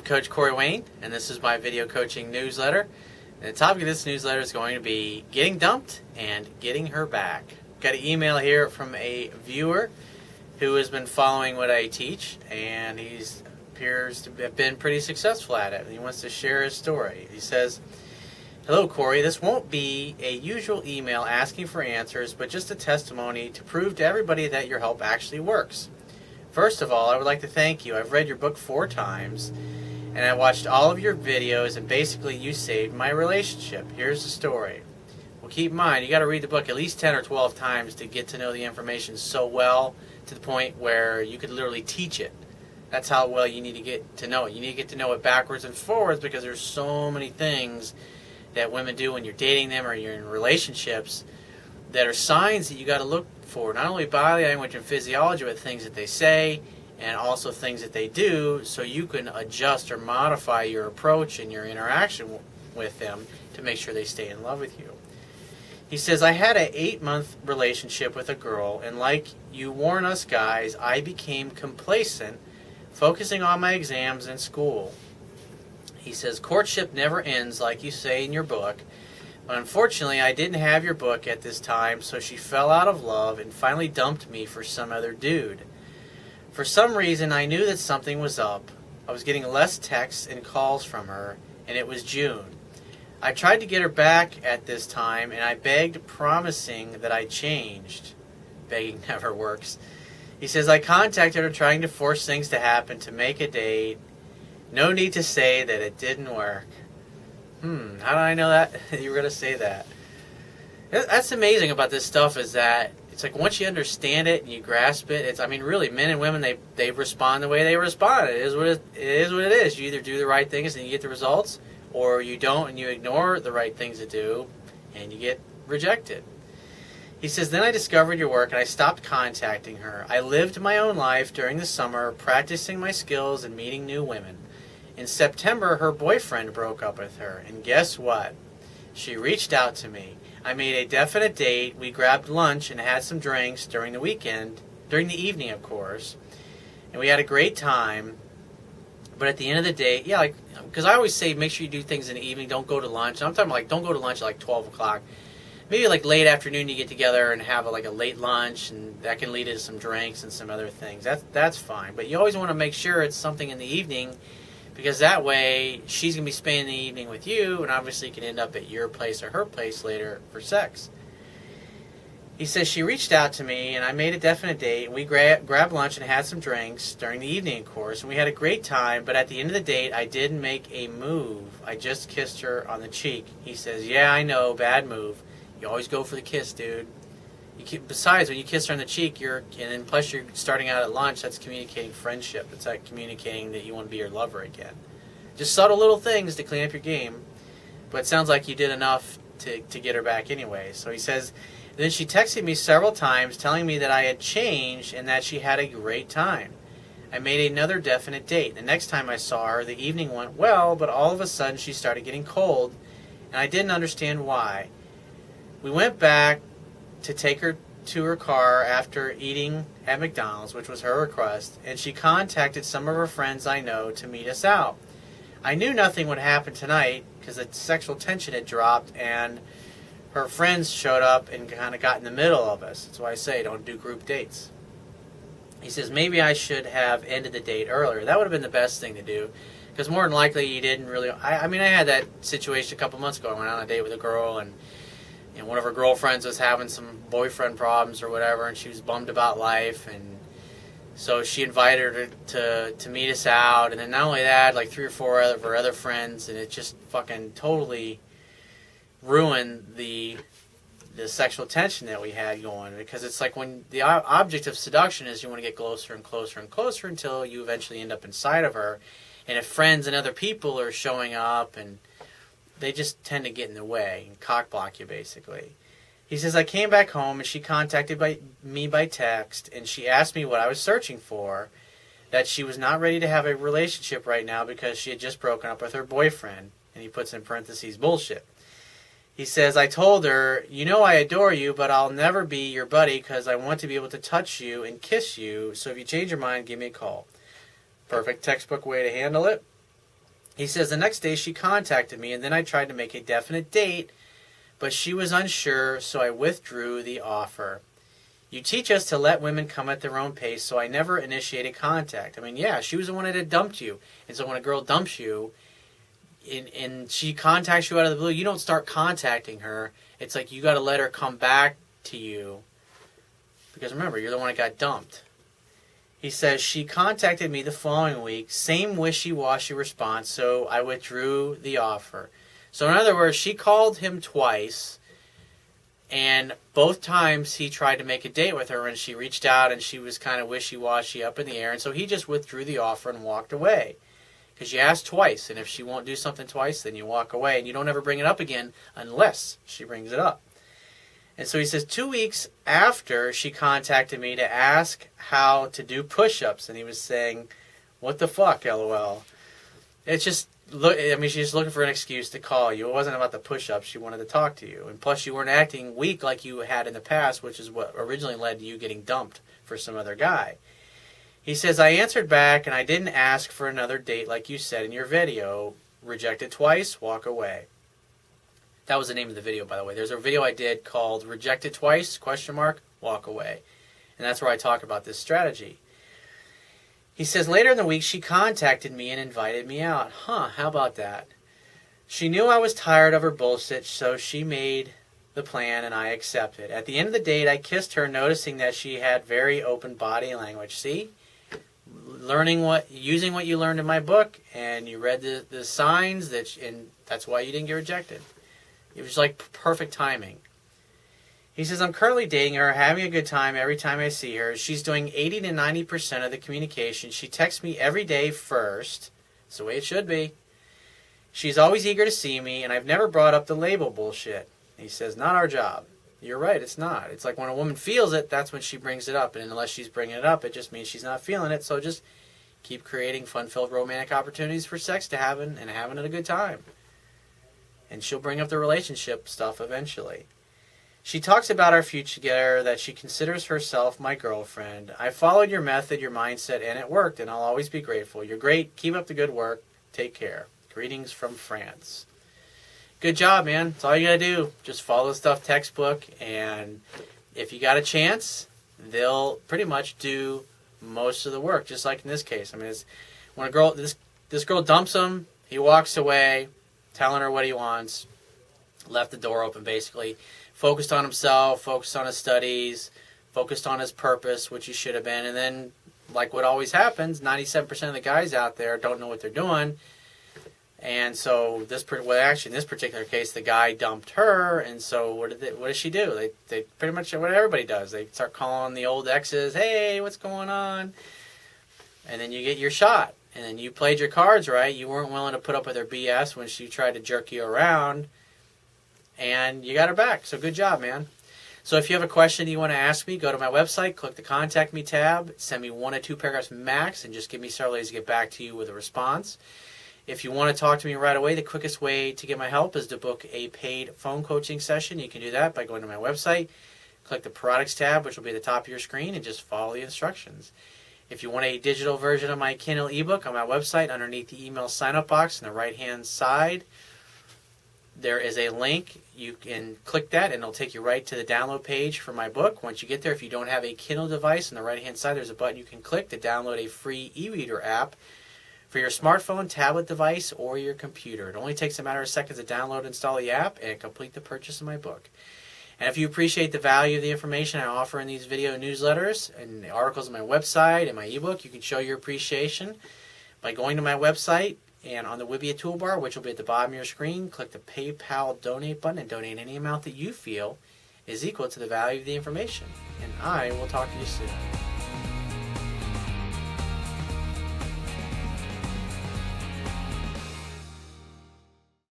Coach Corey Wayne, and this is my video coaching newsletter. And the topic of this newsletter is going to be getting dumped and getting her back. Got an email here from a viewer who has been following what I teach, and he appears to have been pretty successful at it. And he wants to share his story. He says, "Hello, Corey. This won't be a usual email asking for answers, but just a testimony to prove to everybody that your help actually works. First of all, I would like to thank you. I've read your book 4 times, and I watched all of your videos, and basically you saved my relationship. Here's the story." Well, keep in mind, you got to read the book at least 10 or 12 times to get to know the information so well to the point where you could literally teach it. That's how well you need to get to know it. You need to get to know it backwards and forwards because there's so many things that women do when you're dating them or you're in relationships that are signs that you got to look for, not only body language and physiology, but things that they say and also things that they do, so you can adjust or modify your approach and your interaction with them to make sure they stay in love with you. He says, "I had an 8-month relationship with a girl, and like you warn us guys, I became complacent, focusing on my exams and school." He says, "Courtship never ends like you say in your book, but unfortunately I didn't have your book at this time, so she fell out of love and finally dumped me for some other dude. For some reason I knew that something was up. I was getting less texts and calls from her, and it was June. I tried to get her back at this time, and I begged, promising that I changed." Begging never works. He says, "I contacted her trying to force things to happen to make a date. No need to say that it didn't work." How did I know that you were going to say that? That's amazing about this stuff is that it's like once you understand it and you grasp it, really men and women, they respond the way they respond. It is what it is. You either do the right things and you get the results, or you don't and you ignore the right things to do and you get rejected. He says, "Then I discovered your work and I stopped contacting her. I lived my own life during the summer, practicing my skills and meeting new women. In September, her boyfriend broke up with her, and guess what? She reached out to me. I made a definite date. We grabbed lunch and had some drinks during the evening, of course, and we had a great time. But at the end of the day, because I always say make sure you do things in the evening. Don't go to lunch. I'm talking don't go to lunch at 12 o'clock. Maybe late afternoon you get together and have a late lunch, and that can lead to some drinks and some other things. That's fine. But you always want to make sure it's something in the evening, because that way she's going to be spending the evening with you, and obviously can end up at your place or her place later for sex." He says, "She reached out to me, and I made a definite date, and we grabbed lunch and had some drinks during the evening, of course, and we had a great time, but at the end of the date, I didn't make a move. I just kissed her on the cheek." He says, "Yeah, I know, bad move. You always go for the kiss, dude. Besides, when you kiss her on the cheek, plus you're starting out at lunch, that's communicating friendship. It's like communicating that you want to be your lover again. Just subtle little things to clean up your game, but it sounds like you did enough to get her back anyway." So he says, "Then she texted me several times telling me that I had changed and that she had a great time. I made another definite date. The next time I saw her, the evening went well, but all of a sudden she started getting cold, and I didn't understand why. We went back to take her to her car after eating at McDonald's, which was her request, and she contacted some of her friends I know to meet us out. I knew nothing would happen tonight because the sexual tension had dropped, and her friends showed up and kind of got in the middle of us. That's why I say don't do group dates." He says, "Maybe I should have ended the date earlier. That would have been the best thing to do, because more than likely you didn't really..." I had that situation a couple months ago. I went on a date with a girl, and one of her girlfriends was having some boyfriend problems or whatever, and she was bummed about life, and so she invited her to meet us out, and then not only that, 3 or 4 of her other friends, and it just fucking totally ruined the sexual tension that we had going, because it's like when the object of seduction is you want to get closer and closer and closer until you eventually end up inside of her, and if friends and other people are showing up, and they just tend to get in the way and cock block you, basically. He says, "I came back home and she contacted me by text, and she asked me what I was searching for, that she was not ready to have a relationship right now because she had just broken up with her boyfriend," and he puts in parentheses, "bullshit." He says, "I told her, you know I adore you, but I'll never be your buddy because I want to be able to touch you and kiss you, so if you change your mind, give me a call." Perfect textbook way to handle it. He says, the next day she contacted me, and then I tried to make a definite date, but she was unsure, so I withdrew the offer. You teach us to let women come at their own pace, so I never initiated contact. I mean, yeah, she was the one that had dumped you. And so when a girl dumps you, and she contacts you out of the blue, you don't start contacting her. It's like you got to let her come back to you. Because remember, you're the one that got dumped. He says, she contacted me the following week, same wishy-washy response, so I withdrew the offer. So in other words, she called him twice, and both times he tried to make a date with her, and she reached out, and she was kind of wishy-washy up in the air, and so he just withdrew the offer and walked away. Because you asked twice, and if she won't do something twice, then you walk away, and you don't ever bring it up again unless she brings it up. And so he says 2 weeks after she contacted me to ask how to do push-ups, and he was saying, what the fuck, LOL. It's just, she's just looking for an excuse to call you. It wasn't about the push-ups. She wanted to talk to you. And plus, you weren't acting weak like you had in the past, which is what originally led to you getting dumped for some other guy. He says, I answered back, and I didn't ask for another date like you said in your video. Rejected twice, walk away. That was the name of the video, by the way. There's a video I did called Rejected Twice, ? Walk away. And that's where I talk about this strategy. He says, later in the week, she contacted me and invited me out. How about that? She knew I was tired of her bullshit, so she made the plan and I accepted. At the end of the date, I kissed her, noticing that she had very open body language. See? Using what you learned in my book, and you read the signs, and that's why you didn't get rejected. It was like perfect timing. He says, I'm currently dating her, having a good time every time I see her. She's doing 80 to 90% of the communication. She texts me every day first. It's the way it should be. She's always eager to see me, and I've never brought up the label bullshit. He says, not our job. You're right, it's not. It's like when a woman feels it, that's when she brings it up. And unless she's bringing it up, it just means she's not feeling it. So just keep creating fun-filled romantic opportunities for sex to having it a good time. And she'll bring up the relationship stuff eventually. She talks about our future together, that she considers herself my girlfriend. I followed your method, your mindset, and it worked, and I'll always be grateful. You're great. Keep up the good work. Take care. Greetings from France. Good job, man. That's all you gotta do. Just follow the stuff textbook, and if you got a chance, they'll pretty much do most of the work, just like in this case. I mean, it's when a girl, this girl dumps him, he walks away, telling her what he wants, left the door open basically, focused on himself, focused on his studies, focused on his purpose, which he should have been, and then, like what always happens, 97% of the guys out there don't know what they're doing. And so in this particular case, the guy dumped her, and so what does she do? They pretty much what everybody does. They start calling the old exes, hey, what's going on? And then you get your shot. And then you played your cards right. You weren't willing to put up with her BS when she tried to jerk you around, and you got her back. So good job, man. So if you have a question you want to ask me, go to my website, click the Contact Me tab, send me 1 to 2 paragraphs max, and just give me several days to get back to you with a response. If you want to talk to me right away, the quickest way to get my help is to book a paid phone coaching session. You can do that by going to my website, click the Products tab, which will be at the top of your screen, and just follow the instructions. If you want a digital version of my Kindle ebook on my website, underneath the email sign-up box on the right-hand side, there is a link. You can click that, and it'll take you right to the download page for my book. Once you get there, if you don't have a Kindle device, on the right-hand side, there's a button you can click to download a free e-reader app for your smartphone, tablet device, or your computer. It only takes a matter of seconds to download and install the app and complete the purchase of my book. And if you appreciate the value of the information I offer in these video newsletters and the articles on my website and my ebook, you can show your appreciation by going to my website and on the Wibbia toolbar, which will be at the bottom of your screen, click the PayPal donate button and donate any amount that you feel is equal to the value of the information. And I will talk to you soon.